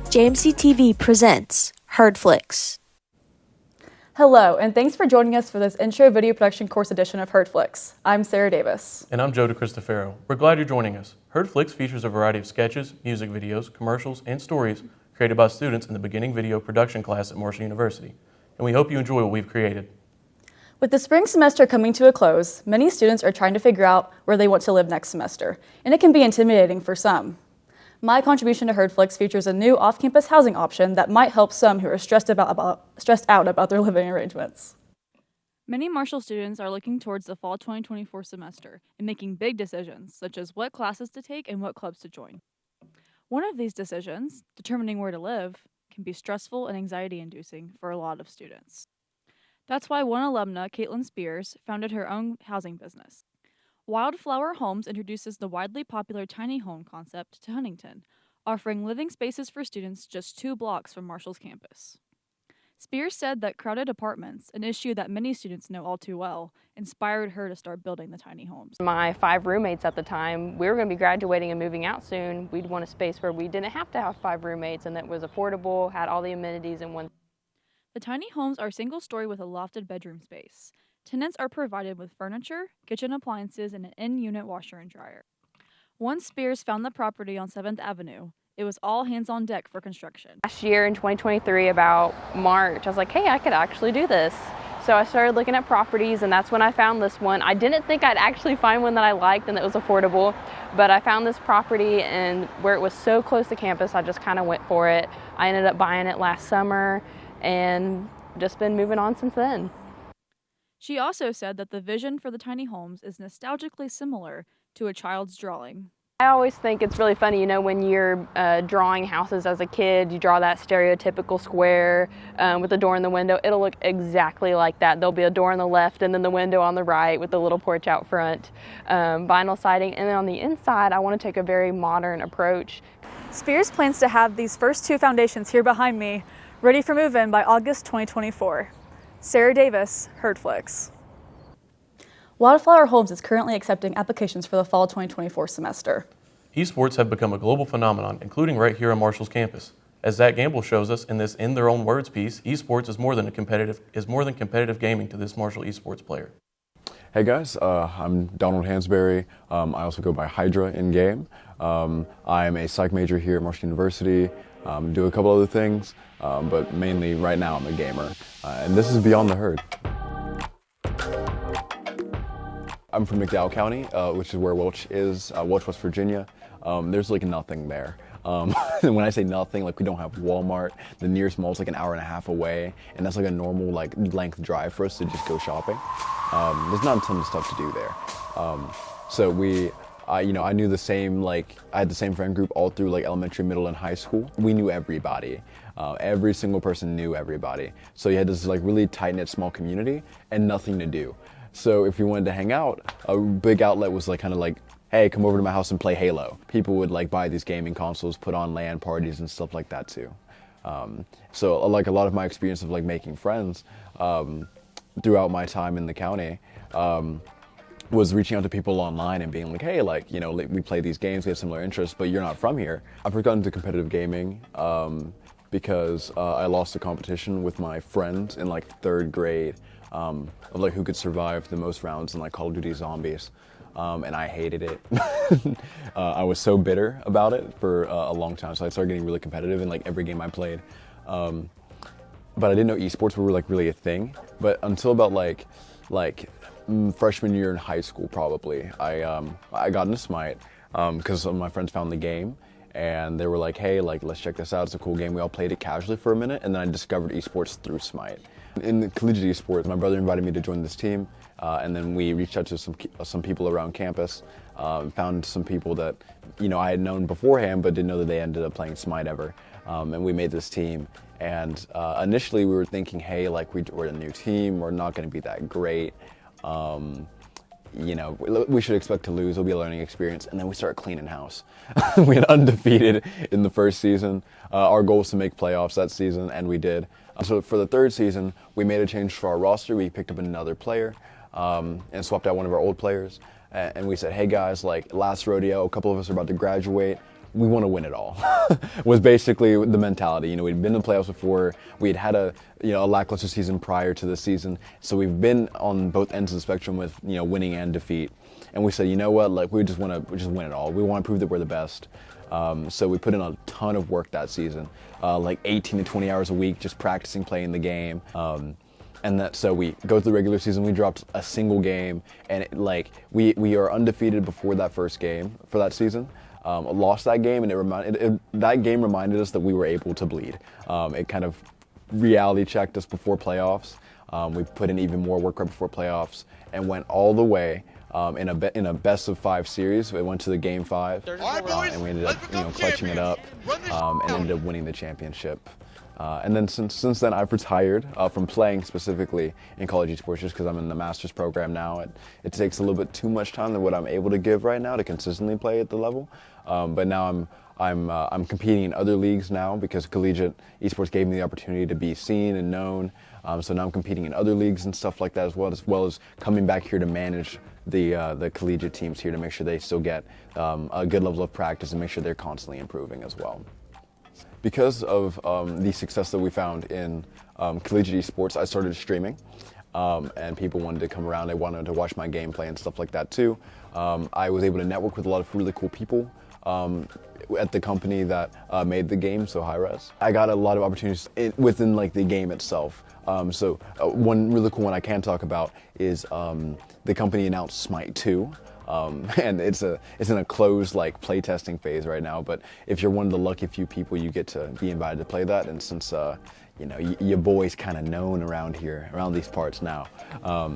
JMC TV presents HerdFlix. Hello, and thanks for joining us for this intro video production course edition of HerdFlix. I'm Sarah Davis. And I'm Joe DiCristofaro. We're glad you're joining us. HerdFlix features a variety of sketches, music videos, commercials, and stories created by students in the beginning video production class at Marshall University. And we hope you enjoy what we've created. With the spring semester coming to a close, many students are trying to figure out where they want to live next semester, and it can be intimidating for some. My contribution to HerdFlix features a new off-campus housing option that might help some who are stressed out about their living arrangements. Many Marshall students are looking towards the fall 2024 semester and making big decisions, such as what classes to take and what clubs to join. One of these decisions, determining where to live, can be stressful and anxiety-inducing for a lot of students. That's why one alumna, Caitlin Spears, founded her own housing business. Wildflower Homes introduces the widely popular tiny home concept to Huntington, offering living spaces for students just 2 blocks from Marshall's campus. Spears said that crowded apartments, an issue that many students know all too well, inspired her to start building the tiny homes. My 5 roommates at the time, we were going to be graduating and moving out soon. We'd want a space where we didn't have to have 5 roommates and that was affordable, had all the amenities in one. The tiny homes are single-story with a lofted bedroom space. Tenants are provided with furniture, kitchen appliances, and an in-unit washer and dryer. Once Spears found the property on 7th Avenue, it was all hands on deck for construction. Last year in 2023, about March, I was like, hey, I could actually do this. So I started looking at properties, and that's when I found this one. I didn't think I'd actually find one that I liked and that was affordable, but I found this property, and where it was so close to campus, I just kind of went for it. I ended up buying it last summer and just been moving on since then. She also said that the vision for the tiny homes is nostalgically similar to a child's drawing. I always think it's really funny, when you're drawing houses as a kid, you draw that stereotypical square with the door in the window. It'll look exactly like that. There'll be a door on the left and then the window on the right with the little porch out front, vinyl siding. And then on the inside, I want to take a very modern approach. Spears plans to have these first 2 foundations here behind me ready for move-in by August 2024. Sarah Davis, HerdFlix. Wildflower Homes is currently accepting applications for the fall 2024 semester. Esports have become a global phenomenon, including right here on Marshall's campus. As Zach Gamble shows us in this In Their Own Words piece, esports is more than competitive gaming to this Marshall esports player. Hey guys, I'm Donald Hansberry. I also go by Hydra in game. I am a psych major here at Marshall University. Do a couple other things, but mainly right now I'm a gamer. And this is Beyond the Herd. I'm from McDowell County, which is where Welch is, Welch, West Virginia. There's like nothing there. And when I say nothing, we don't have Walmart. The nearest mall is like an hour and a half away, and that's like a normal length drive for us to just go shopping. There's not a ton of stuff to do there. So I knew the same, I had the same friend group all through elementary, middle, and high school. We knew everybody. Every single person knew everybody. So you had this really tight-knit small community and nothing to do. So if you wanted to hang out, a big outlet was hey, come over to my house and play Halo. People would buy these gaming consoles, put on LAN parties and stuff like that too. So a lot of my experience of making friends throughout my time in the county was reaching out to people online and being hey, we play these games, we have similar interests, but you're not from here. I've gotten into competitive gaming because I lost a competition with my friends in 3rd grade of who could survive the most rounds in Call of Duty Zombies. And I hated it. I was so bitter about it for a long time, so I started getting really competitive in every game I played. But I didn't know esports were really a thing. But until about freshman year in high school, probably, I got into Smite because some of my friends found the game, and they were hey, let's check this out. It's a cool game. We all played it casually for a minute, and then I discovered esports through Smite. In the collegiate esports, my brother invited me to join this team, and then we reached out to some people around campus, found some people that I had known beforehand, but didn't know that they ended up playing Smite ever, and we made this team. And initially, we were thinking, hey, we're a new team, we're not going to be that great. We should expect to lose. It'll be a learning experience. And then we started cleaning house. We had undefeated in the first season. Our goal was to make playoffs that season, and we did. So for the 3rd season, we made a change for our roster. We picked up another player and swapped out one of our old players. And we said, hey guys, last rodeo, a couple of us are about to graduate. we want to win it all, was basically the mentality. You know, we'd been to the playoffs before. We'd had a lackluster season prior to the season, so we've been on both ends of the spectrum with winning and defeat. And we said, you know what, like we just win it all. We want to prove that we're the best. So we put in a ton of work that season, like 18 to 20 hours a week, just practicing playing the game. So we go through the regular season, we dropped a single game, and we are undefeated before that first game for that season. Lost that game, and that game reminded us that we were able to bleed. It kind of reality checked us before playoffs. We put in even more work right before playoffs and went all the way in a best of 5 series. We went to the game 5, and we ended up clutching it up and ended up winning the championship. And then since then, I've retired from playing specifically in college esports just because I'm in the master's program now. It takes a little bit too much time than what I'm able to give right now to consistently play at the level. But now I'm competing in other leagues now because collegiate esports gave me the opportunity to be seen and known. So now I'm competing in other leagues and stuff like that as well as coming back here to manage the collegiate teams here to make sure they still get a good level of practice and make sure they're constantly improving as well. Because of the success that we found in collegiate esports, I started streaming, and people wanted to come around. They wanted to watch my gameplay and stuff like that too. I was able to network with a lot of really cool people at the company that made the game, so Harrah. I got a lot of opportunities within the game itself. One really cool one I can talk about is the company announced Smite 2. And it's in a closed playtesting phase right now. But if you're one of the lucky few people, you get to be invited to play that. And since your boy's kind of known around these parts now,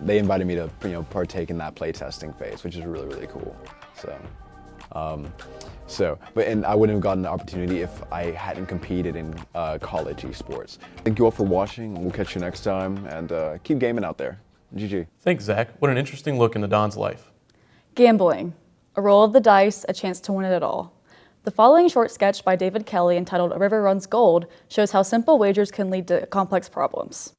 they invited me to partake in that playtesting phase, which is really, really cool. And I wouldn't have gotten the opportunity if I hadn't competed in college esports. Thank you all for watching. We'll catch you next time, and keep gaming out there. GG. Thanks, Zach. What an interesting look into Don's life. Gambling, a roll of the dice, a chance to win it all. The following short sketch by David Kelly entitled A River Runs Gold shows how simple wagers can lead to complex problems.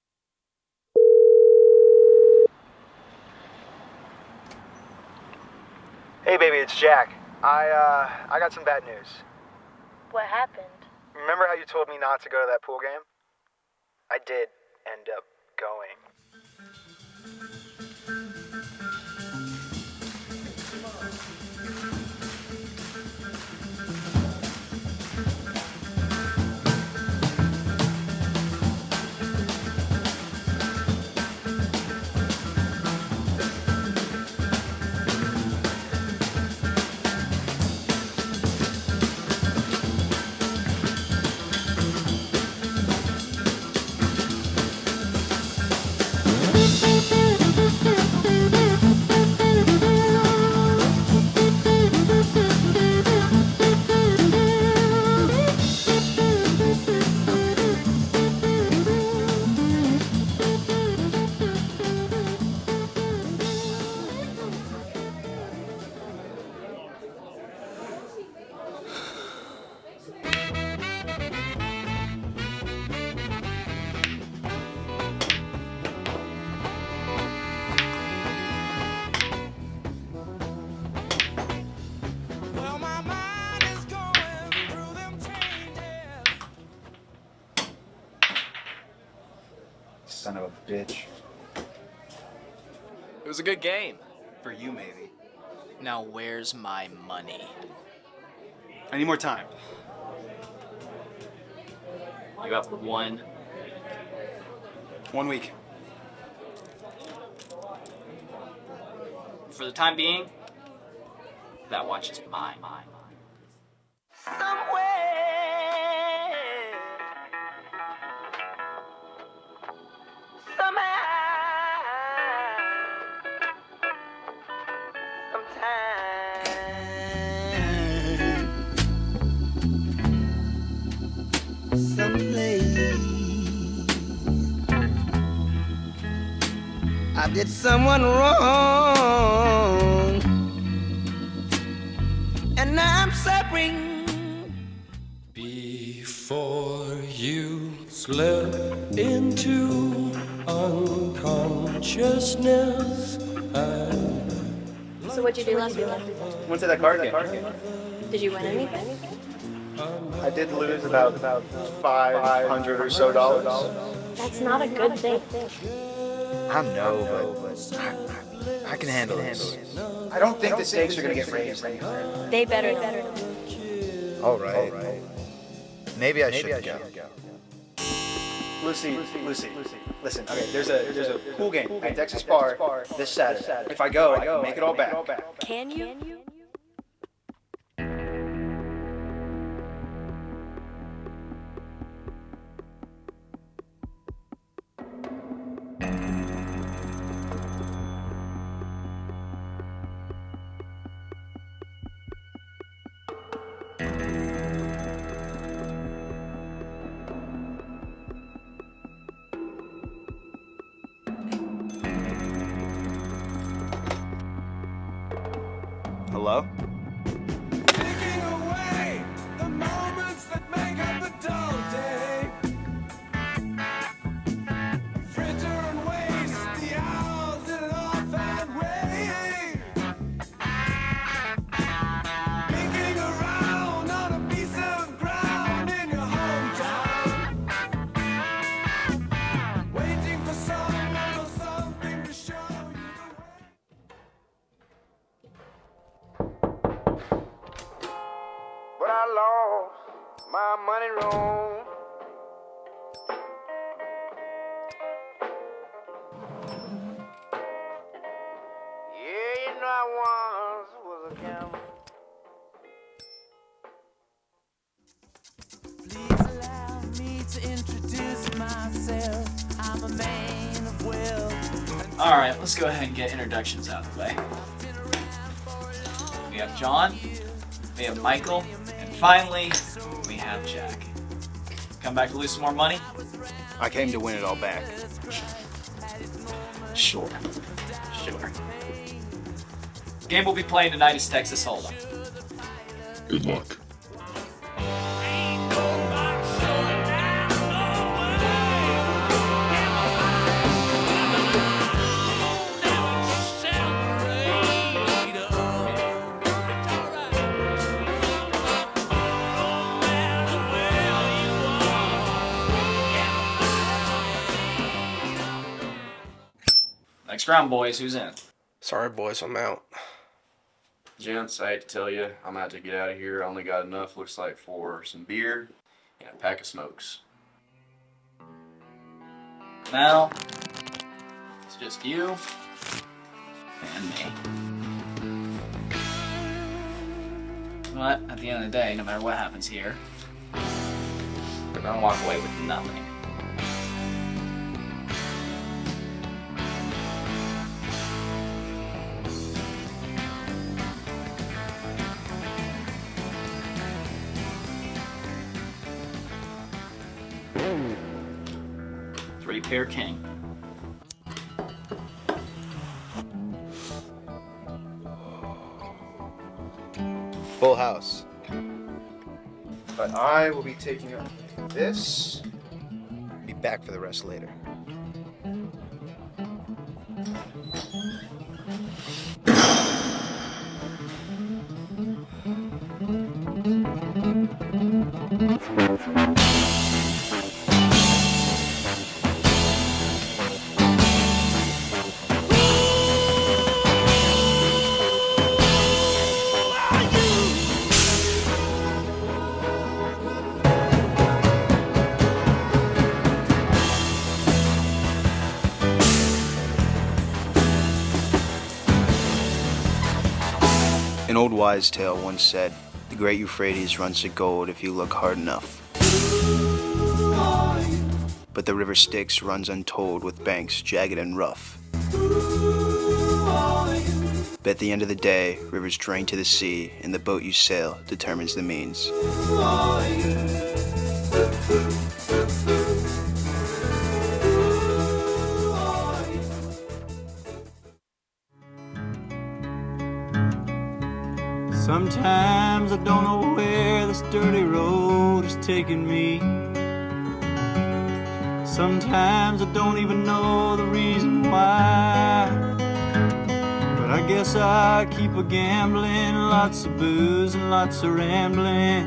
Hey baby, it's Jack. I got some bad news. What happened? Remember how you told me not to go to that pool game? I did end up going. Son of a bitch. It was a good game. For you, maybe. Now where's my money? I need more time. You have 1 week. For the time being, that watch is mine. I did someone wrong, and now I'm suffering. Before you slip into unconsciousness, So what'd you do last weekend? Went to that card game. Did you win anything? I did lose about $500 or so dollars. That's not a good thing. I know, but I can handle this. I don't think the stakes are going to get raised anywhere. They better not. All right. Maybe I should go. Lucy, listen. Okay, there's a pool game at Texas Bar this Saturday. If I go, I can make it all back. Can you? Hello? Taking away the moments that make up the dull day. Fritter and waste the hours in an offhand way. Picking around on a piece of ground in your hometown. Waiting for someone or something to show you the way. But I lost my money room. Yeah, you know I once was a gambler. Please allow me to introduce myself. I'm a man of wealth. All right, let's go ahead and get introductions out of the way. We have John, we have Michael, and finally, we have Jack. Come back to lose some more money? I came to win it all back. Sure. Game we'll be playing tonight is Texas Hold'em. Good luck. Next round, boys. Who's in? Sorry, boys, I'm out. Gents, I hate to tell you, I'm about to get out of here. I only got enough, looks like, for some beer and a pack of smokes. Now, it's just you and me. But at the end of the day, no matter what happens here, we're gonna walk away with nothing. Three-pair king. Full house. But I will be taking up this. Be back for the rest later. An old wise tale once said, the great Euphrates runs to gold if you look hard enough. But the river Styx runs untold with banks jagged and rough. But at the end of the day, rivers drain to the sea, and the boat you sail determines the means. Sometimes I don't know where this dirty road is taking me. Sometimes I don't even know the reason why. But I guess I keep a gambling, lots of booze and lots of rambling.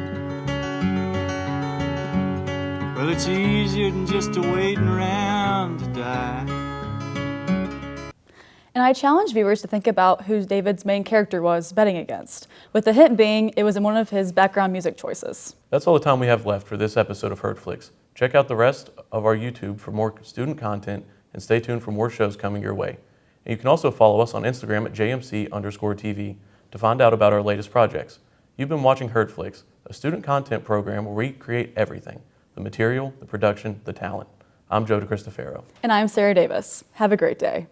Well, it's easier than just waiting around to die. And I challenge viewers to think about who David's main character was betting against, with the hint being it was in one of his background music choices. That's all the time we have left for this episode of HerdFlix. Check out the rest of our YouTube for more student content and stay tuned for more shows coming your way. And you can also follow us on Instagram at JMC_TV to find out about our latest projects. You've been watching HerdFlix, a student content program where we create everything: the material, the production, the talent. I'm Joe DiCristofaro. And I'm Sarah Davis. Have a great day.